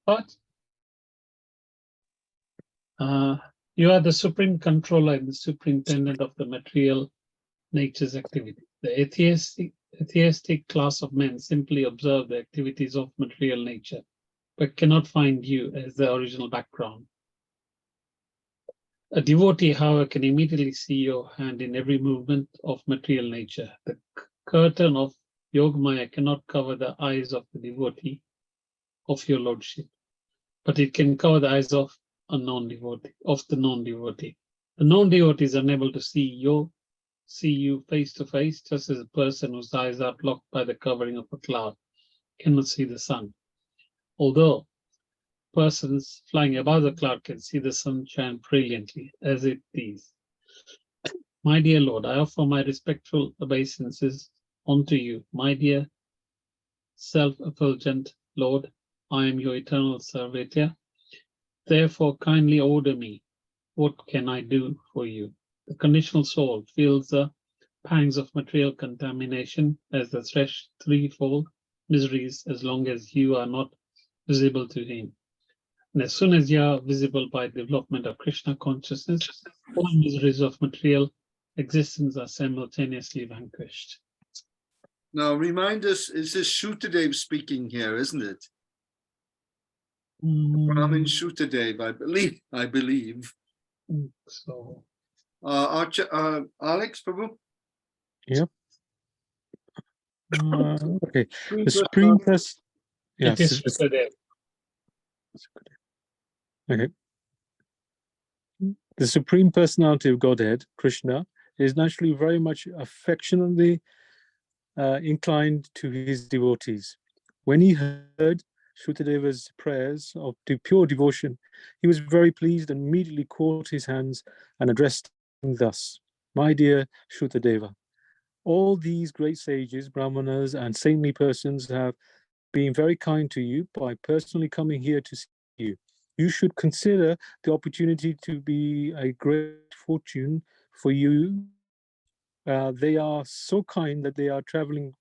But you are the supreme controller and the superintendent of the material nature's activity. The atheistic class of men simply observe the activities of material nature, but cannot find you as the original background. A devotee, however, can immediately see your hand in every movement of material nature. The curtain of Yogamaya cannot cover the eyes of the devotee of your lordship, but it can cover the eyes of a non-devotee, the non-devotee. The non-devotee is unable to see you face to face, just as a person whose eyes are blocked by the covering of a cloud cannot see the sun. Although persons flying above the cloud can see the sun shine brilliantly as it is. My dear Lord, I offer my respectful obeisances unto you, my dear self-effulgent Lord. I am your eternal servitor. Therefore, kindly order me. What can I do for you? The conditional soul feels the pangs of material contamination as the threefold miseries as long as you are not visible to him. And as soon as you are visible by development of Krishna consciousness, all miseries of material existence are simultaneously vanquished. Now, remind us, is this Shukadev speaking here, isn't it? Brahmin Shukadev, I believe. So, Alex, Prabhu? Yep. Okay. The Supreme Person. yes, it is Shukadev. Okay. The Supreme Personality of Godhead, Krishna, is naturally very much affectionately inclined to his devotees. When he heard Shukadeva's prayers of pure devotion, he was very pleased and immediately caught his hands and addressed him thus: My dear Shukadeva, all these great sages, brahmanas, and saintly persons have been very kind to you by personally coming here to see you. You should consider the opportunity to be a great fortune for you. They are so kind that they are traveling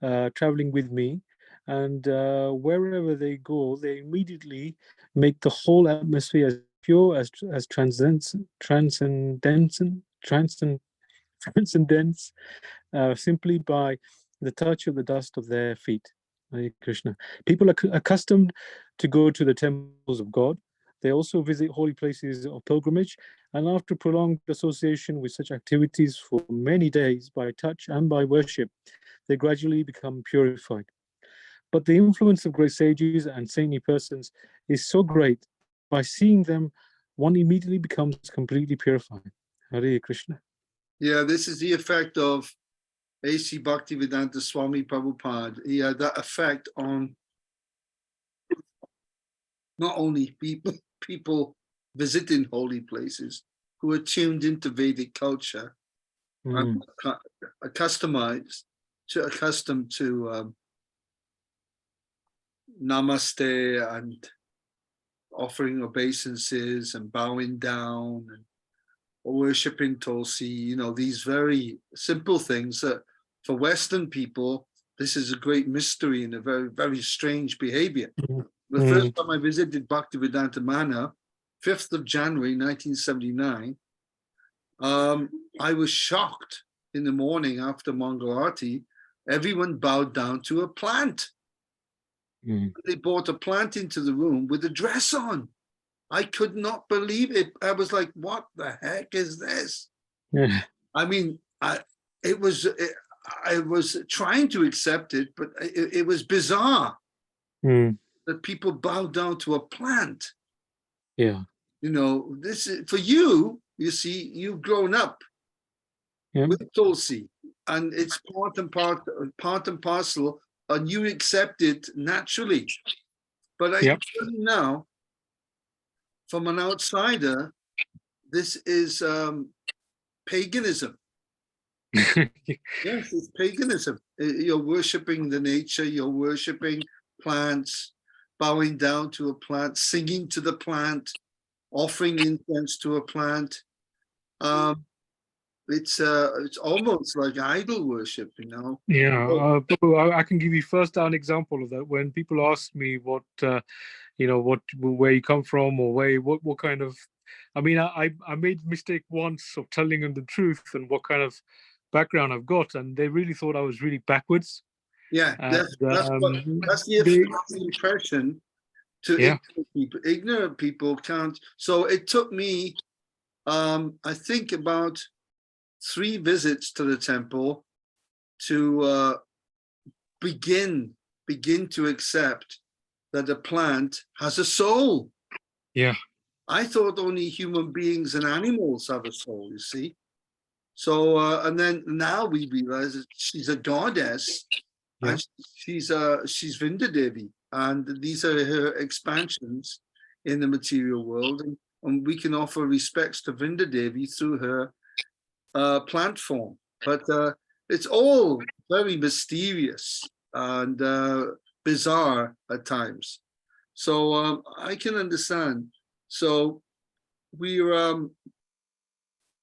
with me, and wherever they go, they immediately make the whole atmosphere as pure as transcendence, simply by the touch of the dust of their feet. Hare Krishna. People are accustomed to go to the temples of God. They also visit holy places of pilgrimage, and after prolonged association with such activities for many days by touch and by worship, they gradually become purified. But the influence of great sages and saintly persons is so great, by seeing them, one immediately becomes completely purified. Hare Krishna. Yeah, this is the effect of A.C. Bhaktivedanta Swami Prabhupada. He had that effect on not only people visiting holy places who are tuned into Vedic culture and accustomed to namaste and offering obeisances and bowing down and worshipping Tulsi, these very simple things that for Western people, this is a great mystery and a very, very strange behavior. The first time I visited Bhaktivedanta Manor, 5th of January, 1979, I was shocked in the morning after Mangalarti. Everyone bowed down to a plant. They brought a plant into the room with a dress on. I could not believe it. I was like, what the heck is this? I mean, I was trying to accept it, but it was bizarre that people bow down to a plant. Yeah. This is, for you see, you've grown up with Tulsi, and it's part and parcel, and you accept it naturally. But I tell you now, from an outsider, this is paganism. Yes, it's paganism. You're worshiping the nature, you're worshiping plants, bowing down to a plant, singing to the plant, offering incense to a plant. it's almost like idol worship, you know. Yeah, So, I can give you first-hand example of that. When people ask me what, where you come from, or what kind of, I mean, I made mistake once of telling them the truth and what kind of background I've got, and they really thought I was really backwards. yeah, And that's they, the impression to yeah, ignorant people. Ignorant people can't. So it took me, I think, about 3 visits to the temple to begin to accept that a plant has a soul. yeah, I thought only human beings and animals have a soul, you see. So and then now we realize that she's a goddess, yeah, and she's Vinda Devi, and these are her expansions in the material world, and we can offer respects to Vinda Devi through her plant form. But it's all very mysterious and bizarre at times. So I can understand. So we're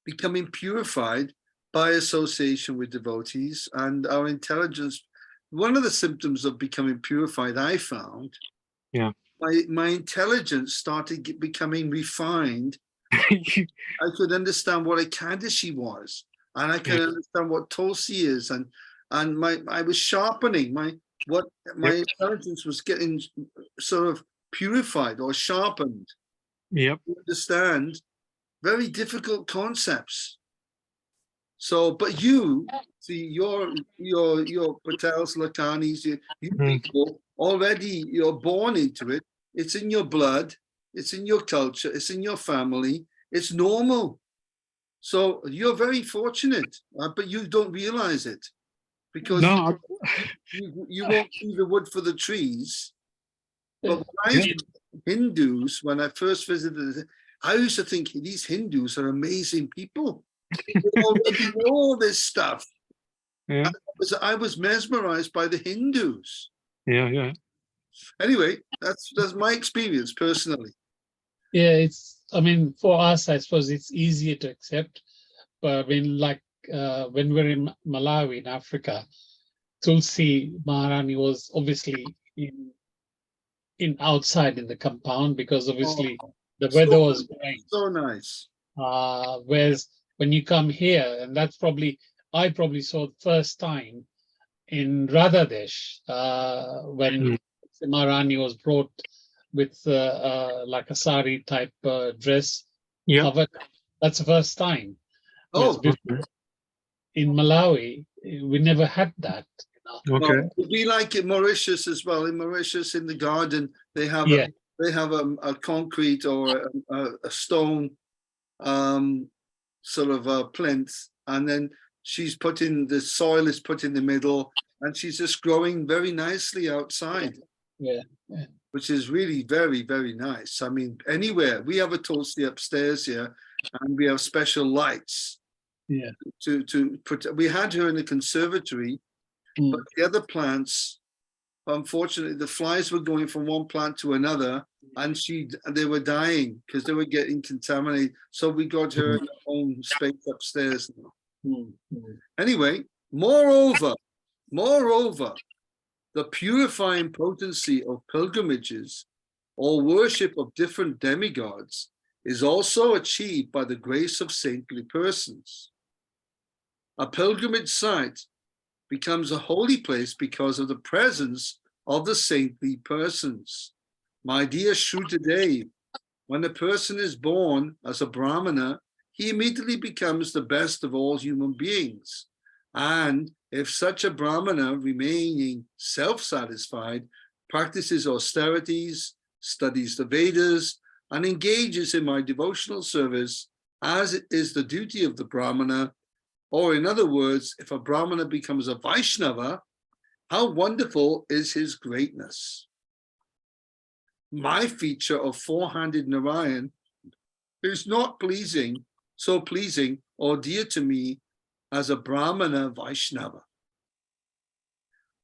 becoming purified by association with devotees, and our intelligence. One of the symptoms of becoming purified, I found, yeah. my intelligence started becoming refined. I could understand what a Kadashi was, and I could Yeah. understand what Tulsi is, and I was sharpening my Yep. intelligence was getting sort of purified or sharpened Yep. to understand very difficult concepts. So, but you see, your Patels, Lakanis, you Mm. people already, you're born into it. It's in your blood. It's in your culture. It's in your family. It's normal. So you're very fortunate, but you don't realize it because No, you won't see the wood for the trees. But yeah, Hindus, when I first visited, I used to think these Hindus are amazing people. They already know all this stuff. yeah, I was mesmerized by the Hindus. yeah, yeah. Anyway, that's my experience personally. Yeah, I mean, for us, I suppose it's easier to accept. But when we're in Malawi, in Africa, Tulsi Maharani was obviously in outside in the compound because obviously Oh, the weather so, was great. so nice. Whereas when you come here, and I probably saw the first time in Radhadesh when Maharani was brought with like a sari type dress Yeah. covered. That's the first time. Whereas Oh, in Malawi, we never had that. Okay. it'd be like in Mauritius as well. In Mauritius, in the garden, they have Yeah, a concrete or a stone sort of a plinth, and then the soil is put in the middle, and she's just growing very nicely outside. yeah. Which is really very, very nice. I mean, anywhere we have a Tulsi upstairs here, and we have special lights. Yeah. To put. We had her in the conservatory, but the other plants, unfortunately, the flies were going from one plant to another, and they were dying because they were getting contaminated. So we got her in her own space upstairs now. Anyway, moreover, the purifying potency of pilgrimages or worship of different demigods is also achieved by the grace of saintly persons. A pilgrimage site becomes a holy place because of the presence of the saintly persons. My dear Shruta, when a person is born as a Brahmana, he immediately becomes the best of all human beings. And if such a Brahmana, remaining self-satisfied, practices austerities, studies the Vedas, and engages in my devotional service, as it is the duty of the Brahmana, or in other words, if a Brahmana becomes a Vaishnava, how wonderful is his greatness. My feature of four-handed Narayan is not so pleasing or dear to me as a Brahmana Vaishnava.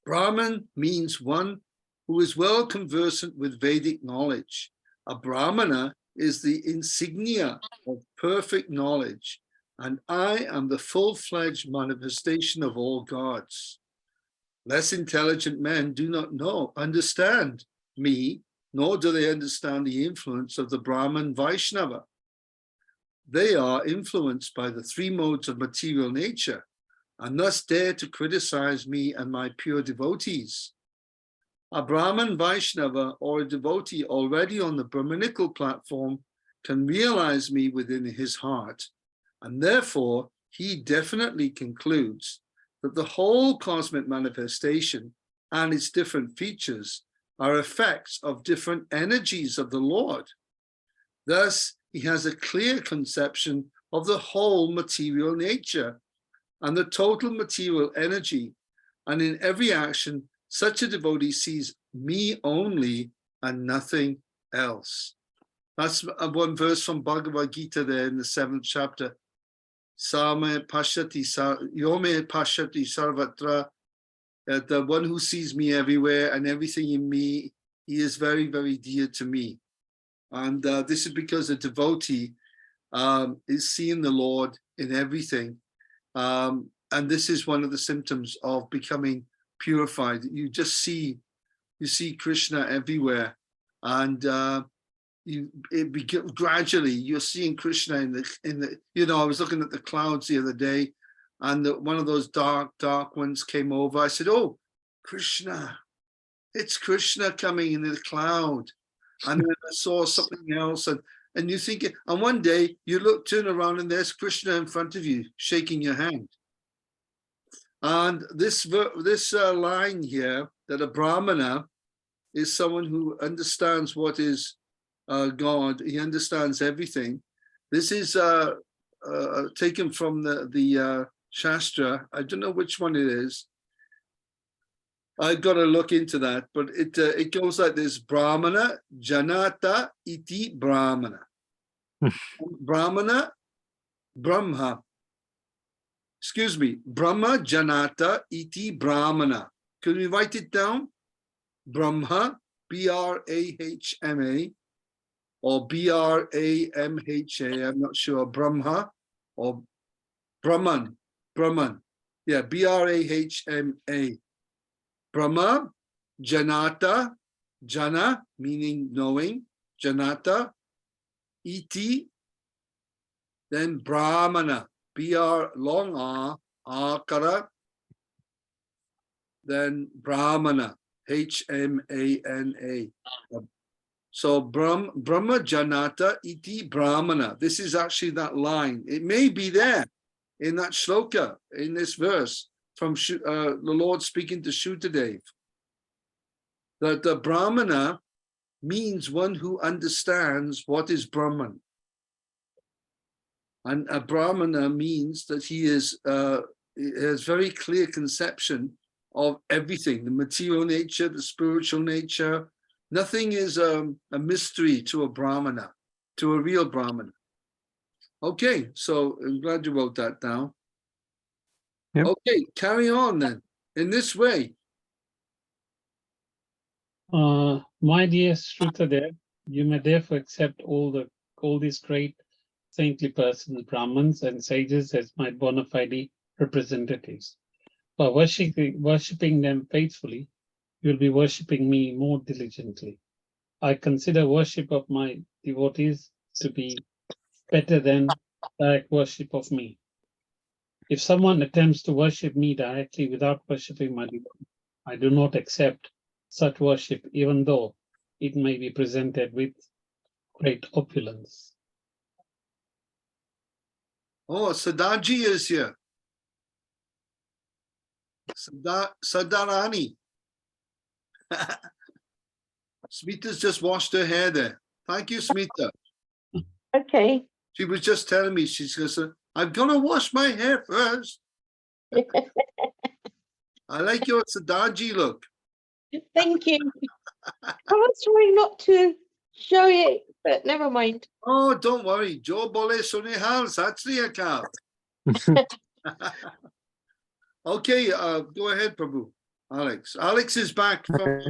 Brahman means one who is well conversant with Vedic knowledge. A Brahmana is the insignia of perfect knowledge, and I am the full-fledged manifestation of all gods. Less intelligent men do not understand me, nor do they understand the influence of the Brahman Vaishnava. They are influenced by the three modes of material nature, and thus dare to criticize me and my pure devotees. A Brahman Vaishnava or a devotee already on the Brahmanical platform can realize me within his heart, and therefore he definitely concludes that the whole cosmic manifestation and its different features are effects of different energies of the Lord. Thus, he has a clear conception of the whole material nature and the total material energy, and in every action, such a devotee sees me only and nothing else. That's one verse from Bhagavad Gita there in the 7th chapter. Same pashati, yome pashati sarvatra. The one who sees me everywhere and everything in me, he is very, very dear to me. And this is because a devotee is seeing the Lord in everything. And this is one of the symptoms of becoming purified. You just see, Krishna everywhere. And gradually you're seeing Krishna in the, I was looking at the clouds the other day, and one of those dark ones came over. I said, oh, Krishna, it's Krishna coming in the cloud. And then I saw something else, and you think, and one day you turn around and there's Krishna in front of you, shaking your hand. And this line here, that a Brahmana is someone who understands what is God, he understands everything. This is taken from the Shastra. I don't know which one it is. I've got to look into that, but it goes like this: Brahmana Janata iti Brahmana. Brahmana, Brahma. Excuse me, Brahma Janata iti Brahmana. Can we write it down? Brahma, Brahma, or Bramha. I'm not sure. Brahma or Brahman. Yeah, Brahma. Brahma, Janata, Jana, meaning knowing, Janata, iti, then Brahmana, long R, Akara, then Brahmana, Hmana. So Brahma Janata iti Brahmana. This is actually that line. It may be there in that shloka, in this verse, from the Lord speaking to Shukadev, that the Brahmana means one who understands what is Brahman. And a Brahmana means that he has very clear conception of everything, the material nature, the spiritual nature. Nothing is a mystery to a Brahmana, to a real Brahmana. Okay, so I'm glad you wrote that down. Yep. Okay, carry on then, in this way. My dear Shrutadev, you may therefore accept all these great saintly persons, Brahmins and sages as my bona fide representatives. By worshipping them faithfully, you will be worshipping me more diligently. I consider worship of my devotees to be better than direct worship of me. If someone attempts to worship me directly without worshipping my devotee, I do not accept such worship, even though it may be presented with great opulence. Oh, Sadaji is here. Sadarani. Smita's just washed her hair there. Thank you, Smita. Okay. She was just telling me, she's going to say, I'm going to wash my hair first. I like your Sadaji look. Thank you. I was trying not to show it, but never mind. Oh, don't worry. Jo bole sune hal satri akal. Okay, go ahead, Prabhu. Alex. Alex is back from.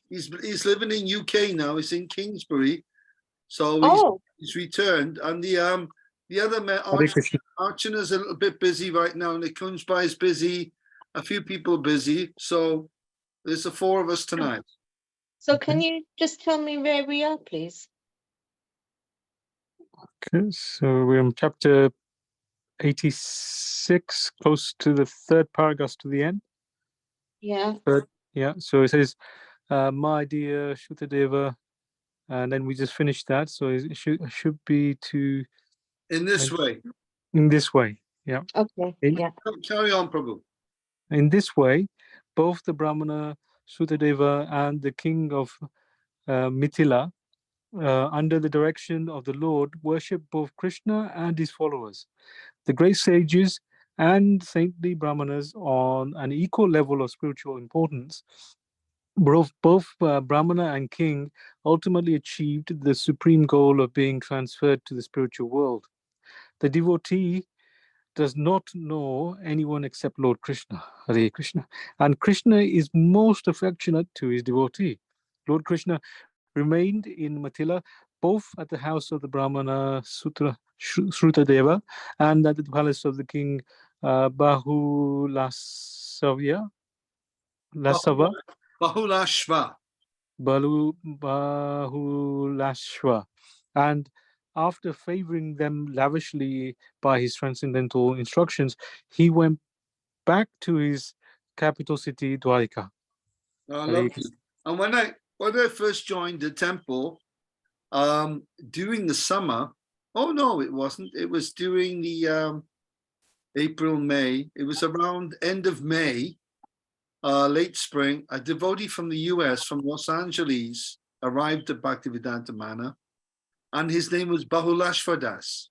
He's living in UK now. He's in Kingsbury, so he's returned. And The other men, Hare Krishna. Archana's a little bit busy right now, and Nikunjbai is busy, a few people busy. So there's the 4 of us tonight. So can you just tell me where we are, please? Okay, so we're in chapter 86, close to the 3rd paragraph to the end. Yeah. Yeah, so it says, my dear Shutadeva, and then we just finished that. So it should be to In this way. in this way. Yeah. Okay. In- Yeah. Carry on, Prabhu. In this way, both the Brahmana Sutadeva and the king of Mithila, under the direction of the Lord, worship both Krishna and his followers. The great sages and saintly Brahmanas on an equal level of spiritual importance, both Brahmana and king ultimately achieved the supreme goal of being transferred to the spiritual world. The devotee does not know anyone except Lord Krishna, Hare Krishna, and Krishna is most affectionate to his devotee. Lord Krishna remained in Mathila, both at the house of the Brahmana Shrutadeva and at the palace of the king Bahulasava, Bahulashva. Bahulashva. And after favoring them lavishly by his transcendental instructions, he went back to his capital city, Dwarika. Lovely. And when I first joined the temple, during the summer, oh no, it wasn't. It was during the April, May. It was around end of May, late spring. A devotee from the US, from Los Angeles, arrived at Bhaktivedanta Manor, and his name was Bahulashvadas.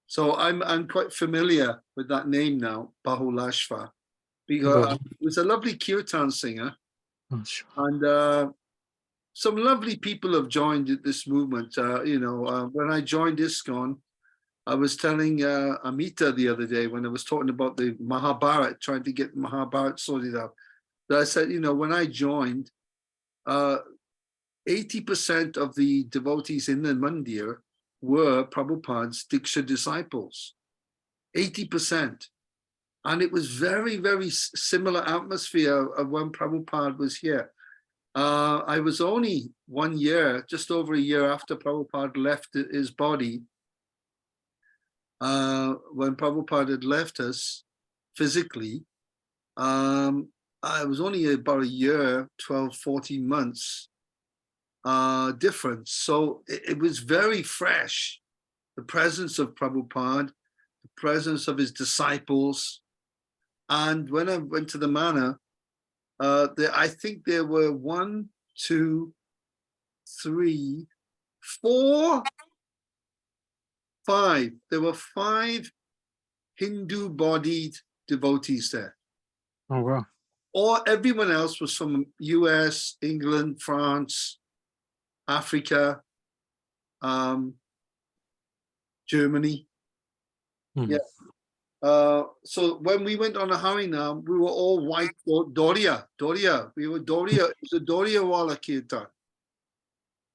So I'm quite familiar with that name now, Bahulashva, because he was a lovely kirtan singer, and some lovely people have joined this movement. When I joined ISKCON, I was telling Amita the other day when I was talking about the Mahabharata, trying to get Mahabharata sorted out, that I said, when I joined, 80% of the devotees in the mandir were Prabhupada's Diksha disciples. 80%. And it was very, very similar atmosphere of when Prabhupada was here. I was only 1 year, just over a year after Prabhupada left his body, when Prabhupada had left us physically. I was only about a year, 12, 14 months difference. So it was very fresh. The presence of Prabhupada, the presence of his disciples. And when I went to the manor, I think there were 1, 2, 3, 4, 5. There were 5 Hindu-bodied devotees there. Oh, wow. Everyone else was from US, England, France, Africa, Germany. Mm-hmm. Yeah. So when we went on a Harinam, we were all white Doria. We were Doria. It's a Doria Wala Kirtan.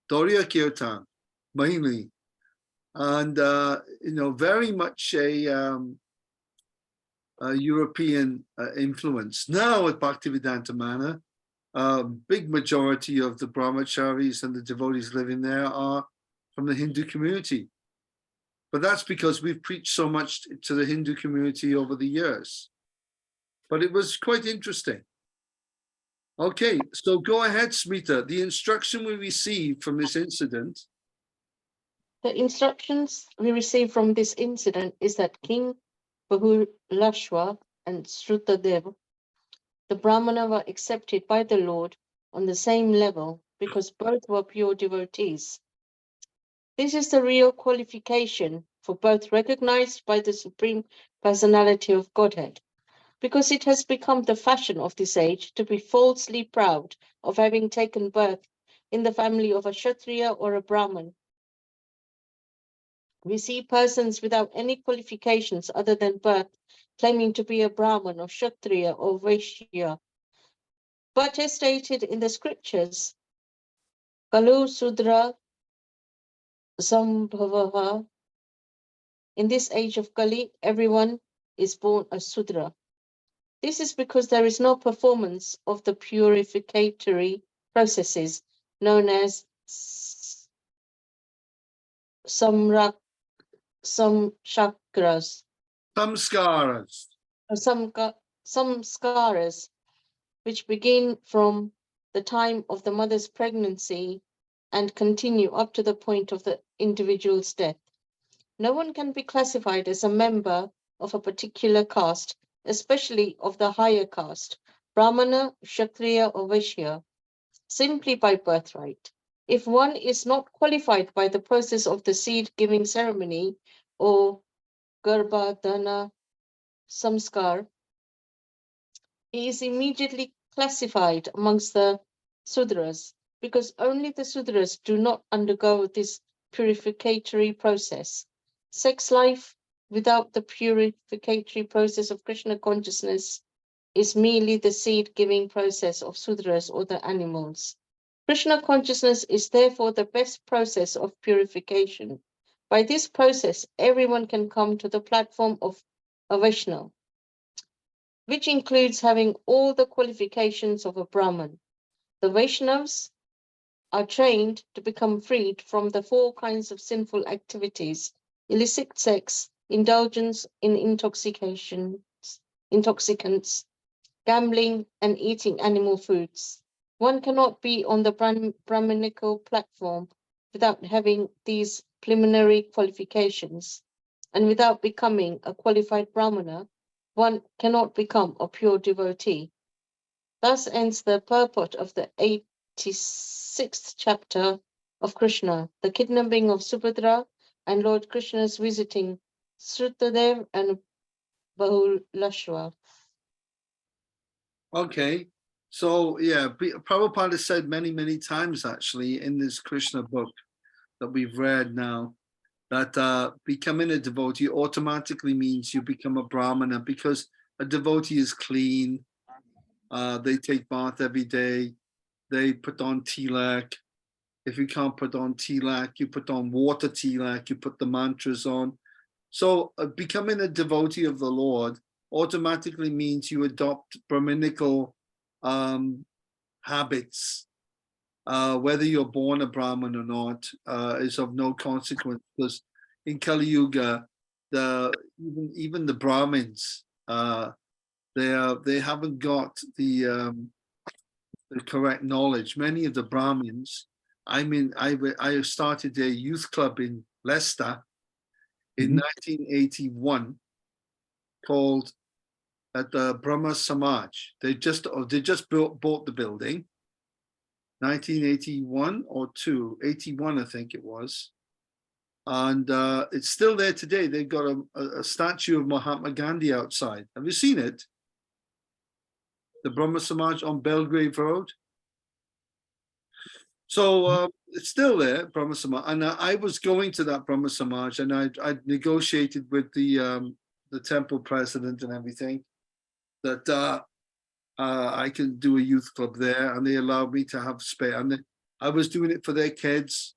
Doria Kirtan, mainly. And, very much a European influence. Now at Bhaktivedanta Manor, big majority of the brahmacharis and the devotees living there are from the Hindu community. But that's because we've preached so much to the Hindu community over the years. But it was quite interesting. Okay, so go ahead, Smita. The instruction we received from this incident. The instructions we received from this incident is that King Bahulashva and Shrutadeva, the Brahmana, were accepted by the Lord on the same level because both were pure devotees. This is the real qualification for both recognized by the Supreme Personality of Godhead, because it has become the fashion of this age to be falsely proud of having taken birth in the family of a Kshatriya or a Brahman. We see persons without any qualifications other than birth claiming to be a Brahman or Kshatriya or Vaishya. But as stated in the scriptures, Kalu Sudra Sambhavaha In this age of Kali, everyone is born a Sudra. This is because there is no performance of the purificatory processes known as samchakras, Samskaras. samskaras, which begin from the time of the mother's pregnancy and continue up to the point of the individual's death. No one can be classified as a member of a particular caste, especially of the higher caste, Brahmana, Kshatriya, or Vaishya, simply by birthright. If one is not qualified by the process of the seed-giving ceremony or Garbhadhana Samskar, he is immediately classified amongst the Sudras, because only the Sudras do not undergo this purificatory process. Sex life without the purificatory process of Krishna consciousness is merely the seed-giving process of Sudras or the animals. Krishna consciousness is therefore the best process of purification. By this process, everyone can come to the platform of a Vaishnava, which includes having all the qualifications of a Brahman. The Vaishnavas are trained to become freed from the 4 kinds of sinful activities: illicit sex, indulgence in intoxicants, gambling, and eating animal foods. One cannot be on the Brahminical platform without having these preliminary qualifications, and without becoming a qualified Brahmana, one cannot become a pure devotee. Thus ends the purport of the 86th chapter of Krishna, the kidnapping of Subhadra and Lord Krishna's visiting Shrutadev and Bahulashwa. Okay. So yeah, Prabhupada has said many times actually in this Krishna book that we've read now, that becoming a devotee automatically means you become a Brahmana, because a devotee is clean. They take bath every day. They put on tilak. If you can't put on tilak, you put on water tilak, you put the mantras on. So becoming a devotee of the Lord automatically means you adopt Brahminical habits. Whether you're born a Brahmin or not is of no consequence, because in Kali Yuga, even the Brahmins, they haven't got the correct knowledge. Many of the Brahmins, I mean, I started a youth club in Leicester in 1981 called at the Brahma Samaj. They just bought the building, 1981 or 81, I think it was. And it's still there today. They've got a statue of Mahatma Gandhi outside. Have you seen it? The Brahma Samaj on Belgrave Road. So it's still there, Brahma Samaj. And I was going to that Brahma Samaj, and I negotiated with the temple president and everything that I can do a youth club there, and they allowed me to have space. And I was doing it for their kids,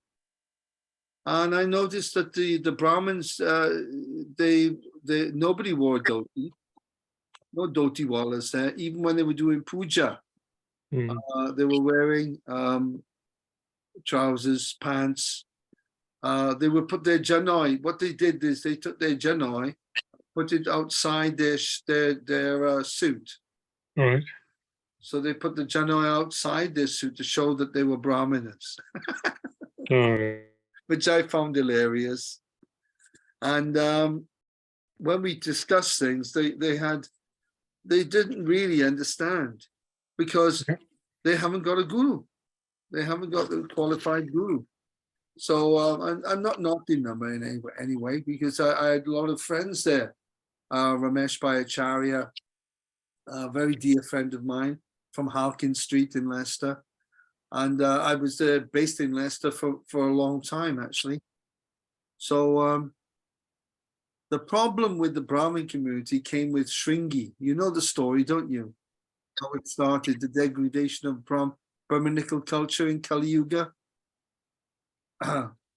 and I noticed that the Brahmins, nobody wore a dhoti, no dhoti wallas there. Even when they were doing puja, they were wearing trousers, pants. They would put their janoi. What they did is they took their janoi, put it outside their suit. All right. So they put the janoi outside their suit to show that they were Brahmanas, All right. which I found hilarious. And when we discussed things, they didn't really understand, because they haven't got a guru. They haven't got a qualified guru. So I'm not knocking them in any way, because I had a lot of friends there. Ramesh Bhattacharya, a very dear friend of mine from Harkin Street in Leicester. And I was based in Leicester for a long time, actually. So the problem with the Brahmin community came with Shringi. You know the story, don't you? How it started, the degradation of Brahminical culture in Kali Yuga.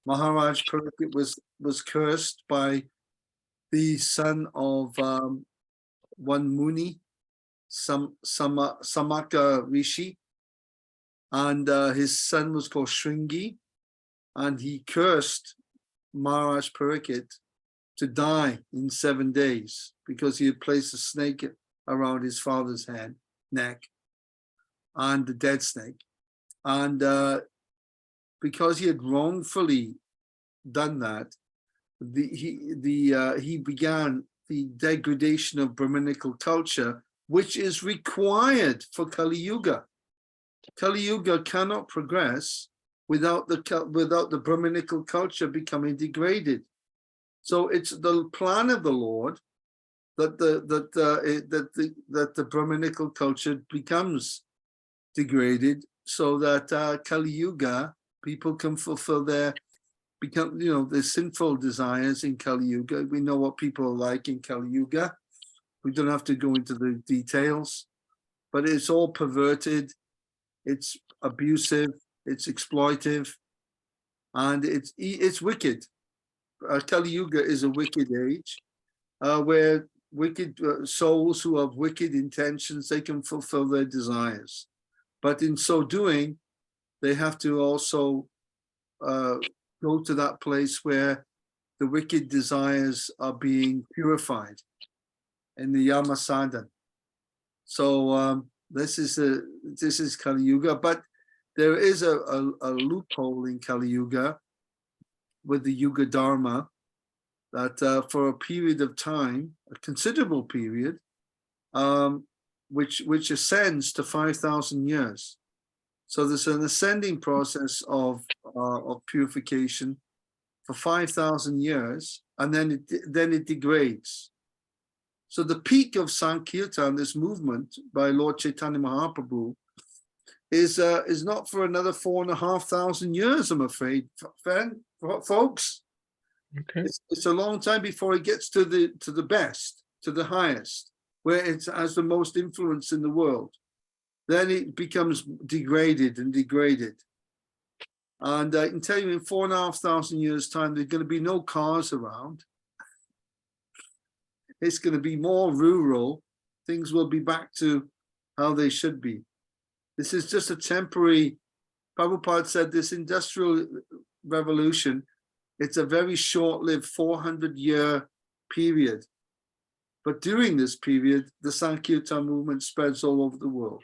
Maharaj Parikshit was cursed by the son of one Muni, Samaka Rishi, and his son was called Shringi, and he cursed Maharaj Parikshit to die in 7 days because he had placed a snake around his father's neck, and the dead snake. And because he had wrongfully done that, he began the degradation of Brahminical culture, which is required for Kali Yuga. Kali Yuga cannot progress without the Brahminical culture becoming degraded. So it's the plan of the Lord that the Brahminical culture becomes degraded, so that Kali Yuga people can fulfill their sinful desires in Kali Yuga. We know what people are like in Kali Yuga. We don't have to go into the details, but it's all perverted, it's abusive, it's exploitive, and it's wicked. Kali Yuga is a wicked age, where wicked souls who have wicked intentions, they can fulfill their desires. But in so doing, they have to also go to that place where the wicked desires are being purified in the Yama Sadhan. So this is Kali Yuga, but there is a loophole in Kali Yuga with the Yuga Dharma, that for a period of time, a considerable period, which ascends to 5,000 years. So there's an ascending process of purification for 5,000 years, and then it degrades. So the peak of Sankirtan, this movement by Lord Chaitanya Mahaprabhu, is not for another 4,500 years, I'm afraid, folks. Okay. It's a long time before it gets to the best, to the highest, where it has the most influence in the world. Then it becomes degraded. And I can tell you, in 4,500 years' time, there's going to be no cars around. It's going to be more rural. Things will be back to how they should be. This is just a temporary, Prabhupada said, this industrial revolution, it's a very short-lived 400-year period. But during this period, the Sankirtan movement spreads all over the world.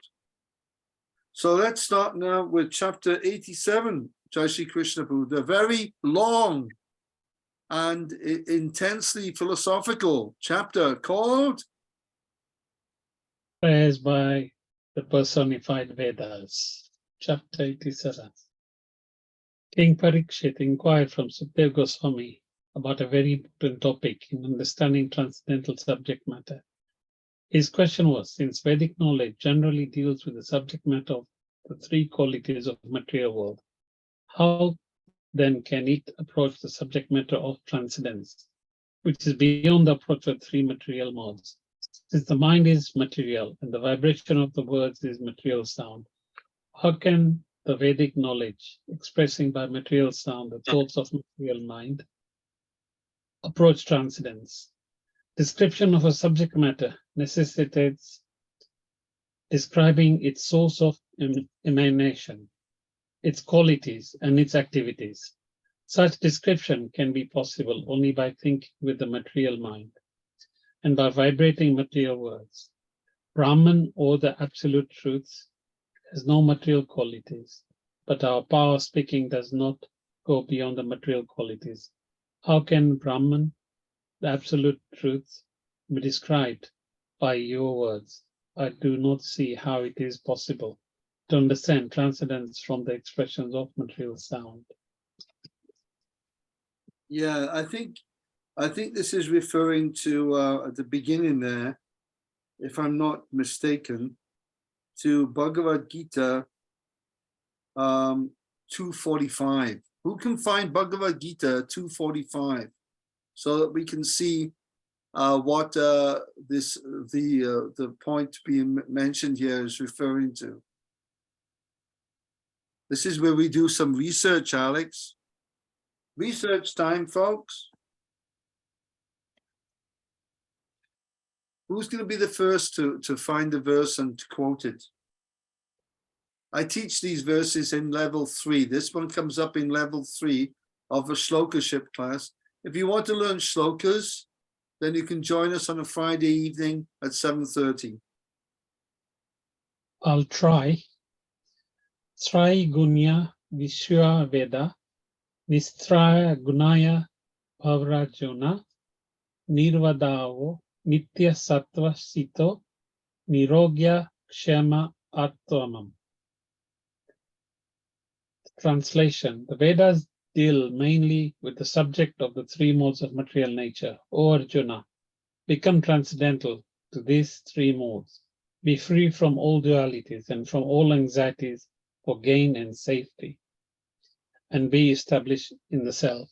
So let's start now with chapter 87, Jai Shri Krishna Buddha, very long and intensely philosophical chapter called Prayers by the Personified Vedas, chapter 87. King Parikshit inquired from Sukadeva Goswami about a very important topic in understanding transcendental subject matter. His question was, since Vedic knowledge generally deals with the subject matter of the three qualities of material world, how then can it approach the subject matter of transcendence, which is beyond the approach of three material modes? Since the mind is material and the vibration of the words is material sound, how can the Vedic knowledge, expressing by material sound the thoughts of material mind, approach transcendence? Description of a subject matter necessitates describing its source of emanation, its qualities, and its activities. Such description can be possible only by thinking with the material mind and by vibrating material words. Brahman, or the absolute truth, has no material qualities, but our power speaking does not go beyond the material qualities. How can Brahman, the absolute truth, be described by your words? I do not see how it is possible to understand transcendence from the expressions of material sound. Yeah, I think this is referring to at the beginning there, if I'm not mistaken, to Bhagavad Gita 245. Who can find Bhagavad Gita 245 so that we can see what the point being mentioned here is referring to? This is where we do some research, Alex. Research time, folks. Who's going to be the first to find the verse and to quote it? I teach these verses in level 3. This one comes up in level 3 of a Shlokaship class. If you want to learn Shlokas, then you can join us on a Friday evening at 7:30. I'll try. Trai Gunya Vishwa Veda, Nistraya Gunaya Pavrajuna, Nirvadavo, Nitya Sattva Sito, Nirogya Kshema Attamam. Translation. The Vedas deal mainly with the subject of the three modes of material nature. O Arjuna, become transcendental to these three modes. Be free from all dualities and from all anxieties for gain and safety, and be established in the self.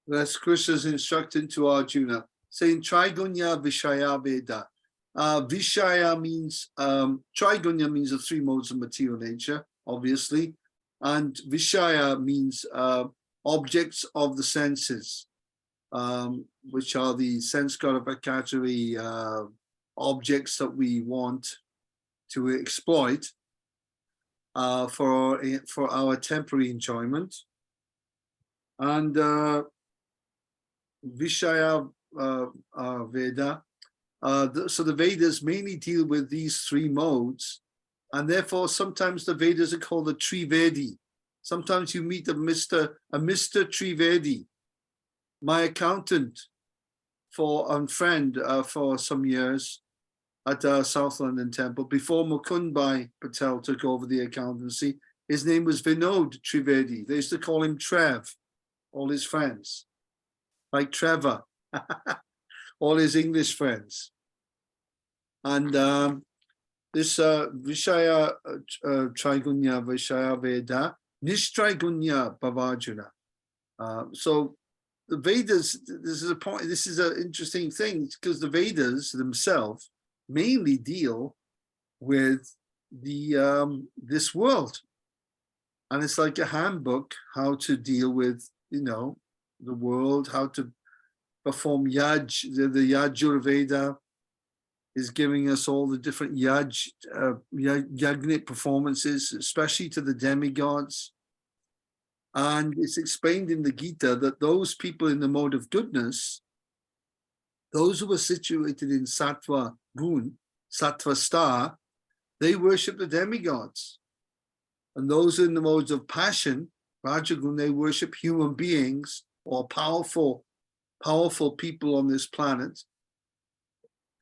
That's Krishna's instruction to Arjuna, saying Trigunya Vishaya Veda. Vishaya means, Trigunya means the three modes of material nature, obviously. And Vishaya means objects of the senses, which are the sense gratificatory objects that we want to exploit for our temporary enjoyment. And Vishaya Veda, so the Vedas mainly deal with these three modes, and therefore sometimes the Vedas are called the Trivedi. Sometimes you meet a Mr. Trivedi. My accountant and friend for some years at South London Temple, before Mukund Patel took over the accountancy, his name was Vinod Trivedi. They used to call him Trev, all his friends, like Trevor, all his English friends. And this Vishaya Trigunya Vishaya Veda, Nishtrigunya Bhavajuna. So the Vedas, this is a point, this is an interesting thing, because the Vedas themselves mainly deal with the this world. And it's like a handbook how to deal with, the world, how to perform yaj. The Yajurveda is giving us all the different yajnic performances, especially to the demigods. And it's explained in the Gita that those people in the mode of goodness, those who were situated in Sattva Gun, Sattva Star, they worship the demigods. And those in the modes of passion, Rajagun, they worship human beings or powerful people on this planet,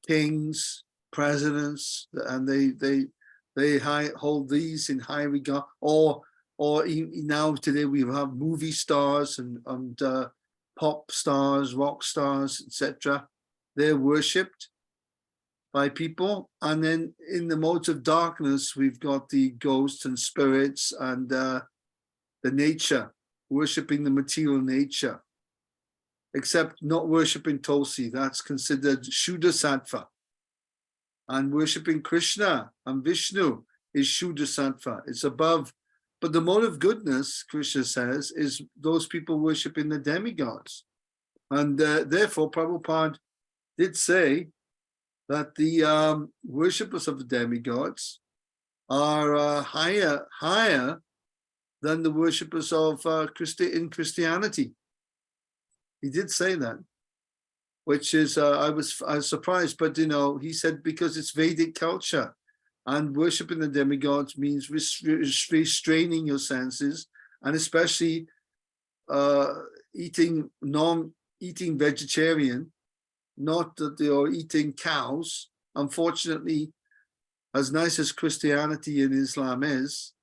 kings, presidents, and they hold these in high regard. Or now today we have movie stars and pop stars, rock stars, etc. They're worshipped by people. And then in the modes of darkness, we've got the ghosts and spirits and the nature, worshipping the material nature, except not worshipping Tulsi. That's considered Shuddha Sattva. And worshipping Krishna and Vishnu is Shuddha Sattva. It's above. But the mode of goodness, Krishna says, is those people worshipping the demigods. And therefore, Prabhupada did say that the worshippers of the demigods are higher than the worshippers of in Christianity. He did say that, which is I was surprised, but he said because it's Vedic culture, and worshipping the demigods means restraining your senses, and especially eating vegetarian, not that you're eating cows. Unfortunately, as nice as Christianity and Islam is,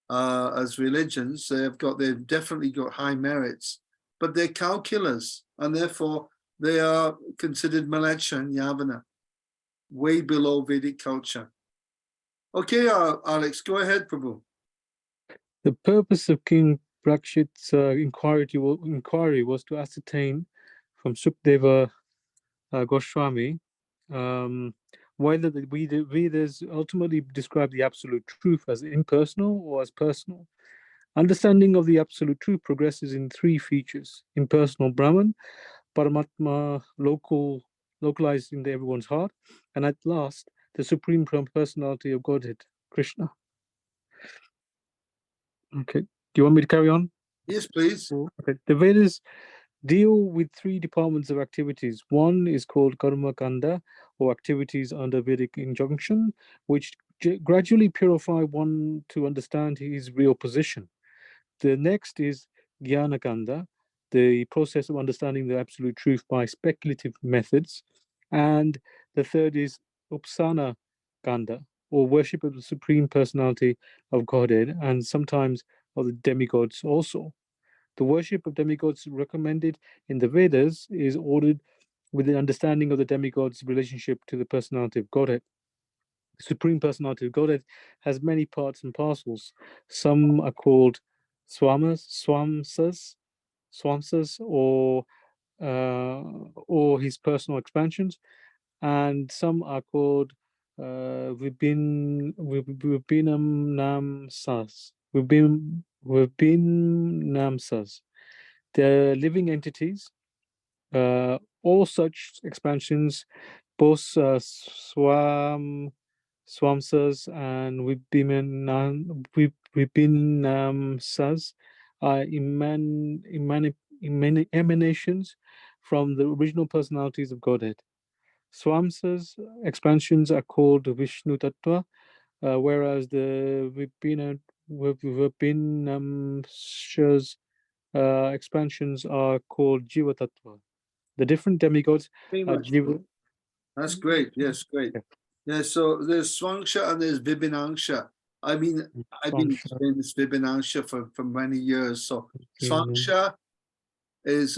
as religions, they've definitely got high merits, but they're cow killers, and therefore they are considered Malecha and Yavana, way below Vedic culture. Okay, Alex, go ahead, Prabhu. The purpose of King Parikshit's inquiry was to ascertain from Sukdeva Goswami whether the Vedas ultimately describe the absolute truth as impersonal or as personal. Understanding of the absolute truth progresses in three features: impersonal Brahman, Paramatma, local localized in everyone's heart, and at last, the Supreme Personality of Godhead, Krishna. Okay, do you want me to carry on? Yes, please. Okay. The Vedas deal with three departments of activities. One is called Karma Kanda, or activities under Vedic injunction, which gradually purify one to understand his real position. The next is Jnana Kanda, the process of understanding the absolute truth by speculative methods. And the third is Upasana Kanda, or worship of the Supreme Personality of Godhead, and sometimes of the demigods also. The worship of demigods recommended in the Vedas is ordered with an understanding of the demigod's relationship to the personality of Godhead. The Supreme Personality of Godhead has many parts and parcels. Some are called swamsas, or his personal expansions, and some are called Vibhinamsas. They're living entities. All such expansions, both swamsas and vibhinamsas, are emanations from the original personalities of Godhead. Swamsas expansions are called Vishnu Tattva, whereas the Vibhinamsas expansions are called Jiva Tattva. The different demigods Very are much. Jiva. That's great. Yes, great. Yeah. Yeah, so there's Swangsha and there's Vibhinangsha. I've been explaining this Vibhinangsha for many years. So Swangsha is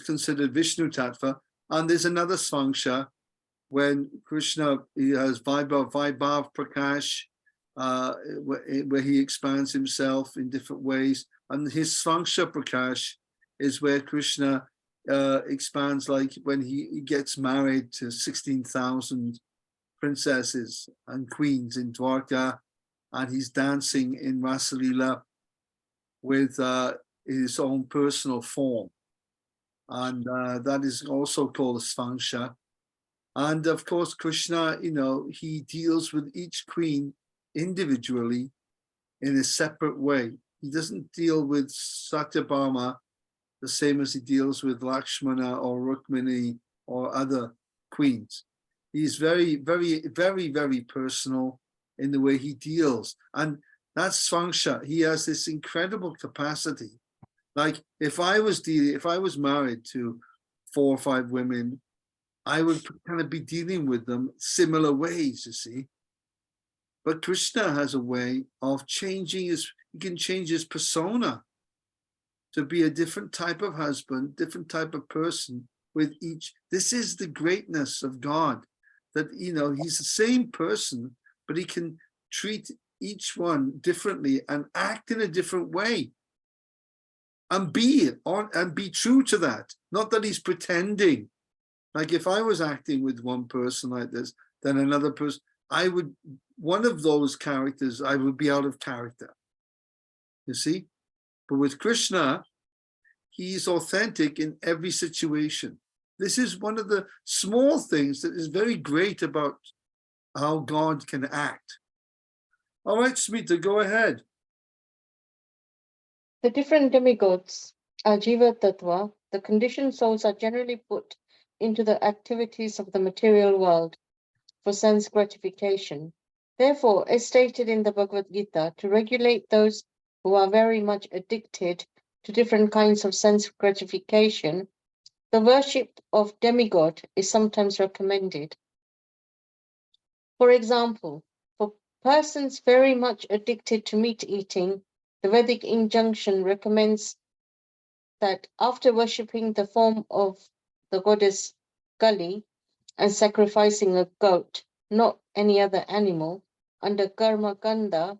considered Vishnu Tattva, and there's another Swangsha when Krishna, he has Vaibhav Prakash, where he expands himself in different ways, and his Swangsha Prakash is where Krishna expands, like when he gets married to 16,000 princesses and queens in Dwarka, and he's dancing in Rasalila with his own personal form, and that is also called a Swangsha. And of course, Krishna, he deals with each queen individually in a separate way. He doesn't deal with Satyabhama the same as he deals with Lakshmana or Rukmini or other queens. He's very, very, very, very personal in the way he deals. And that's Swangsha. He has this incredible capacity. Like if I was married to 4 or 5 women, I would kind of be dealing with them similar ways, you see. But Krishna has a way of he can change his persona to be a different type of husband, different type of person with each. This is the greatness of God, that, he's the same person, but he can treat each one differently and act in a different way. And be true to that. Not that he's pretending. Like if I was acting with one person like this, then another person, one of those characters, I would be out of character. You see? But with Krishna, he's authentic in every situation. This is one of the small things that is very great about how God can act. All right, Smita, go ahead. The different demigods are Jiva Tattva. The conditioned souls are generally put into the activities of the material world for sense gratification. Therefore, as stated in the Bhagavad Gita, to regulate those who are very much addicted to different kinds of sense gratification, the worship of demigod is sometimes recommended. For example, for persons very much addicted to meat eating, the Vedic injunction recommends that after worshipping the form of the goddess Kali and sacrificing a goat, not any other animal, under Karma Kanda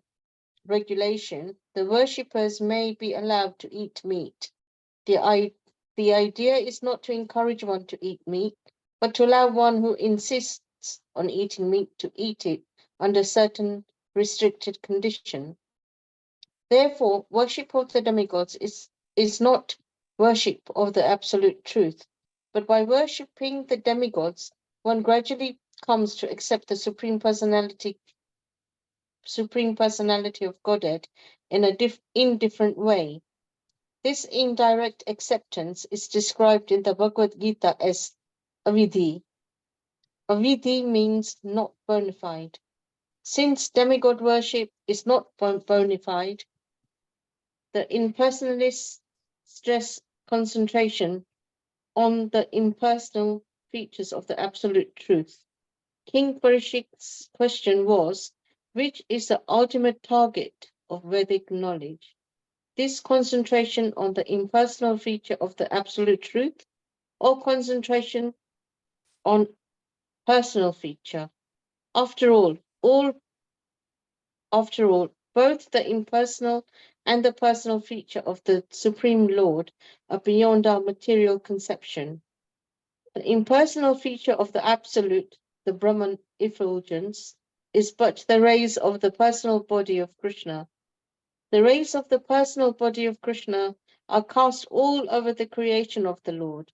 regulation, the worshippers may be allowed to eat meat. The idea is not to encourage one to eat meat, but to allow one who insists on eating meat to eat it under certain restricted condition. Therefore, worship of the demigods is not worship of the absolute truth, But by worshipping the demigods, one gradually comes to accept the supreme personality of Godhead in a indifferent way. This indirect acceptance is described in the Bhagavad Gita as avidhi. Avidhi means not bona fide. Since demigod worship is not bona fide, the impersonalists stress concentration on the impersonal features of the absolute truth. King Parikshit's question was, which is the ultimate target of Vedic knowledge? This concentration on the impersonal feature of the absolute truth, or concentration on personal feature? After all, both the impersonal and the personal feature of the Supreme Lord are beyond our material conception. The impersonal feature of the Absolute, the Brahman effulgence, is but the rays of the personal body of Krishna. The rays of the personal body of Krishna are cast all over the creation of the Lord,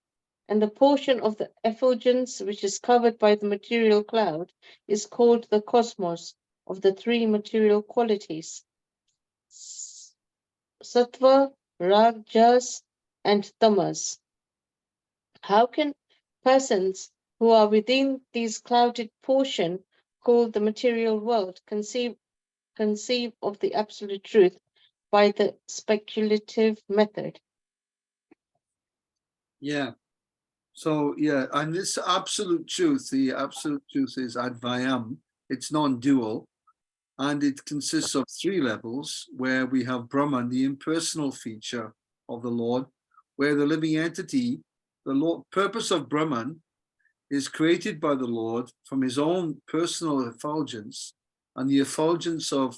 and the portion of the effulgence which is covered by the material cloud is called the cosmos of the three material qualities, sattva, rajas, and tamas. How can persons who are within these clouded portion called the material world conceive of the absolute truth by the speculative method? Yeah. So yeah, and this absolute truth, the absolute truth is advayam. It's non-dual, and it consists of three levels, where we have Brahman, the impersonal feature of the Lord, where the living entity, the Lord, purpose of Brahman is created by the Lord from his own personal effulgence, and the effulgence of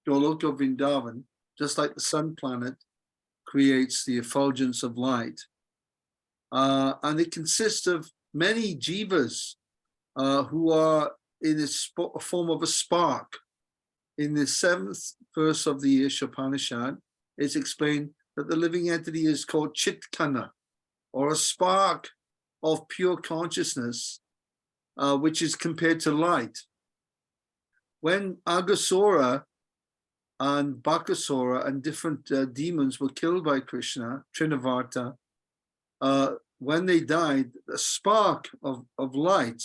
Goloka Vrindavan, just like the sun planet creates the effulgence of light. And it consists of many jivas who are in a form of a spark. In the 7th verse of the Ishopanishad, it's explained that the living entity is called Chitkana, or a spark of pure consciousness, which is compared to light. When Aghasura and Bakasura and different demons were killed by Krishna, Trinavarta, when they died, a spark of light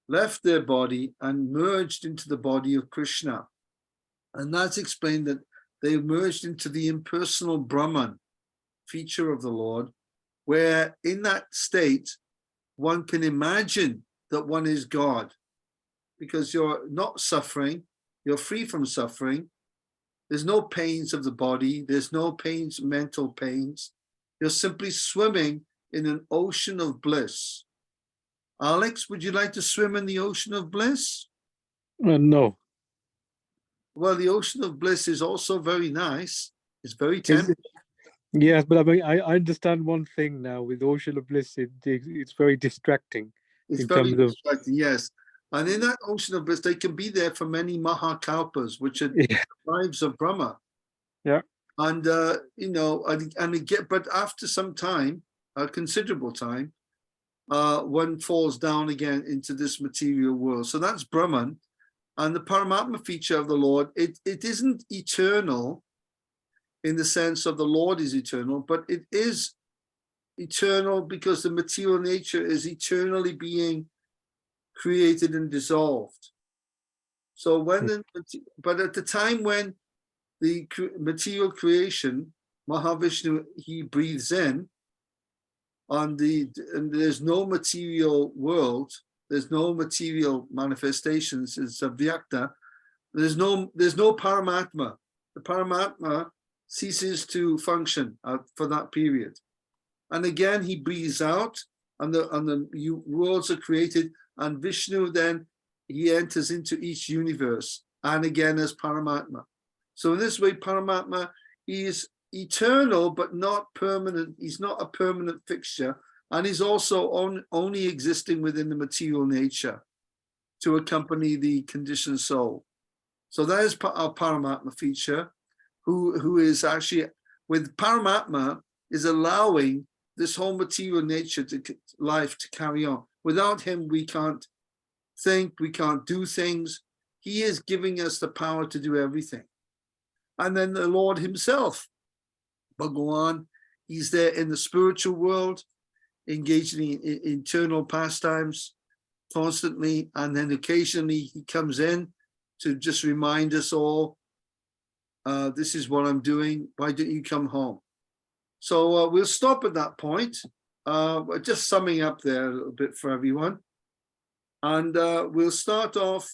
left their body and merged into the body of Krishna. And that's explained that they merged into the impersonal Brahman feature of the Lord, where in that state, one can imagine that one is God, because you're not suffering, you're free from suffering. There's no pains of the body, there's no pains, mental pains. You're simply swimming in an ocean of bliss. Alex, would you like to swim in the ocean of bliss? No. Well, the ocean of bliss is also very nice. It's very tempting. Yes, but I mean, I understand one thing now. With ocean of bliss, it's very distracting. It's in very terms of distracting, yes. And in that ocean of bliss, they can be there for many mahakalpas, which are yeah. lives of Brahma. Yeah. And you know, but after some time, a considerable time, one falls down again into this material world. So that's Brahman. And the Paramatma feature of the Lord, it isn't eternal in the sense of the Lord is eternal, but it is eternal because the material nature is eternally being created and dissolved. So but at the time when the material creation, Mahavishnu, he breathes in, and there's no material world, there's no material manifestations, it's a vyakta, there's no Paramatma. The Paramatma ceases to function for that period. And again, he breathes out, and the worlds are created, and Vishnu then, he enters into each universe, and again as Paramatma. So in this way, Paramatma, he is eternal, but not permanent. He's not a permanent fixture, and he's also only existing within the material nature to accompany the conditioned soul. So that is our Paramatma feature, who is actually, with Paramatma, is allowing this whole material nature life to carry on. Without him, we can't think, we can't do things. He is giving us the power to do everything. And then the Lord himself, Bhagawan, he's there in the spiritual world, engaging in internal pastimes constantly. And then occasionally he comes in to just remind us all, this is what I'm doing. Why don't you come home? So we'll stop at that point. Just summing up there a little bit for everyone. And we'll start off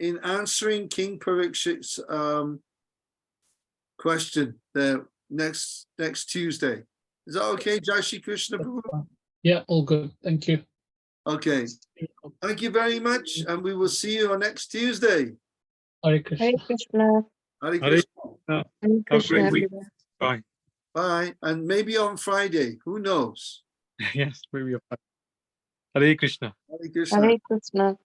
in answering King Parikshit's question there next Tuesday. Is that okay, Jai Shri Krishna Prabhu? Yeah, all good. Thank you. Okay. Thank you very much. And we will see you on next Tuesday. Hare Krishna. Hare Krishna. Hare Hare Krishna. Hare Have a Krishna, great week. everyone. Bye. Bye. And maybe on Friday. Who knows? Yes, maybe. Hare Krishna. Hare Krishna. Hare Krishna.